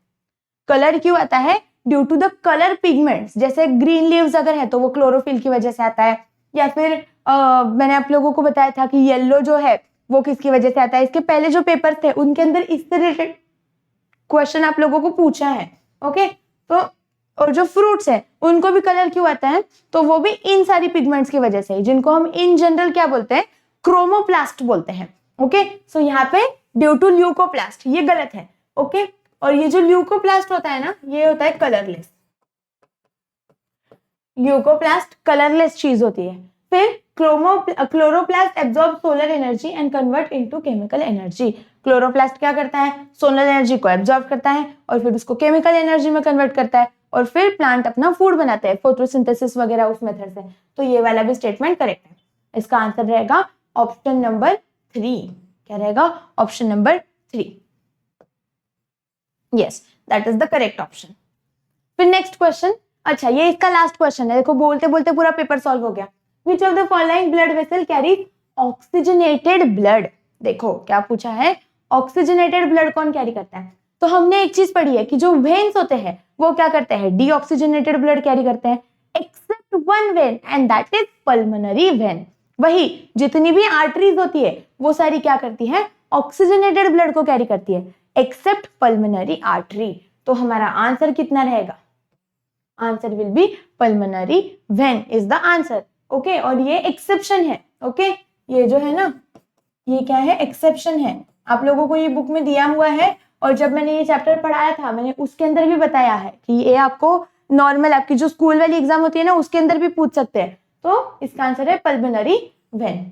कलर क्यों आता है? Due to the colour pigments. जैसे ग्रीन लीव्स अगर है तो वो क्लोरोफिल की वजह से आता है, या फिर मैंने आप लोगों को बताया था कि येलो जो है वो किसकी वजह से आता है। इसके पहले जो पेपर थे उनके अंदर इससे रिलेटेड क्वेश्चन आप लोगों को पूछा है। ओके, तो और जो फ्रूट्स है उनको भी कलर क्यों आता है? तो वो भी इन सारी पिगमेंट्स की वजह से, जिनको हम इन जनरल क्या बोलते हैं? क्रोमोप्लास्ट बोलते हैं। ओके, सो यहाँ पे ड्यू टू ल्यूकोप्लास्ट, ये गलत है। ओके, और ये जो ल्यूकोप्लास्ट होता है ना ये होता है कलरलेस। ल्यूकोप्लास्ट कलरलेस चीज होती है। फिर chloroplast absorb solar energy and convert into chemical energy. Chloroplast क्या करता है? सोलर एनर्जी को एब्जॉर्ब करता है और फिर उसको केमिकल एनर्जी में कन्वर्ट करता है और फिर प्लांट अपना फूड बनाते हैं, फोटोसिंथेसिस वगैरह उस मेथड से। तो ये वाला भी स्टेटमेंट करेक्ट है। इसका आंसर रहेगा ऑप्शन नंबर 3। क्या रहेगा? Option number 3। Yes, that is the correct option. फिर नेक्स्ट क्वेश्चन, अच्छा ये इसका लास्ट क्वेश्चन है। देखो बोलते बोलते पूरा पेपर सॉल्व हो गया। विच of the following blood vessel carries oxygenated blood. देखो क्या पूछा है? ऑक्सीजनेटेड ब्लड कौन कैरी करता है? तो हमने एक चीज पढ़ी है कि जो वेन्स होते हैं वो क्या करते हैं? डीऑक्सीजनेटेड ब्लड कैरी करते हैं, except one when and that is pulmonary vein. वही जितनी भी आर्टरीज होती है वो सारी क्या करती है? ऑक्सीजनेटेड ब्लड को कैरी करती है, एक्सेप्ट पल्मोनरी आर्टरी। तो हमारा आंसर कितना रहेगा? Answer will be pulmonary vein is the answer. Okay, और ये एक्सेप्शन है। ओके, ये जो है ना ये क्या है? एक्सेप्शन है। आप लोगों को ये बुक में दिया हुआ है और जब मैंने ये चैप्टर पढ़ाया था मैंने उसके अंदर भी बताया है कि ये आपको नॉर्मल आपकी जो स्कूल वाली एग्जाम होती है ना उसके अंदर भी पूछ सकते हैं। तो इसका आंसर है pulmonary vein.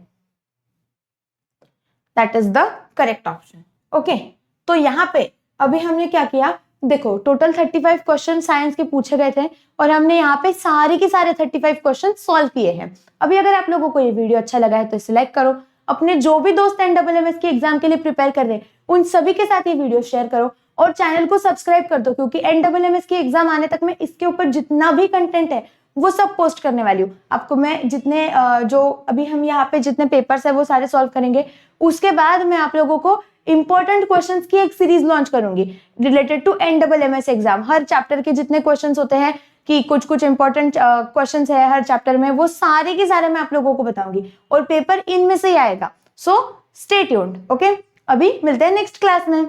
That is the correct option. Okay, तो यहाँ पे अभी हमने क्या किया? देखो टोटल 35 क्वेश्चन साइंस के पूछे गए थे और हमने यहाँ पे सारे के सारे 35 क्वेश्चन सॉल्व किए हैं। अभी अगर आप लोगों को ये वीडियो अच्छा लगा है तो इसे लाइक करो, अपने जो भी दोस्त NMS के एग्जाम के लिए प्रिपेयर कर रहे हैं उन सभी के साथ ये वीडियो शेयर करो और चैनल को सब्सक्राइब कर दो, क्योंकि NMS के एग्जाम आने तक मैं इसके ऊपर जितना भी कंटेंट है वो सब पोस्ट करने वाली हूँ। आपको मैं जितने जो अभी हम यहाँ पे जितने पेपर्स है वो सारे सॉल्व करेंगे, उसके बाद मैं आप लोगों को इंपॉर्टेंट क्वेश्चंस की एक सीरीज लॉन्च करूंगी रिलेटेड टू NMS एग्जाम। हर चैप्टर के जितने क्वेश्चंस होते हैं कि कुछ कुछ इंपॉर्टेंट क्वेश्चंस है हर चैप्टर में, वो सारे के सारे मैं आप लोगों को बताऊंगी और पेपर इनमें से ही आएगा। So stay tuned. ओके, अभी मिलते हैं नेक्स्ट क्लास में।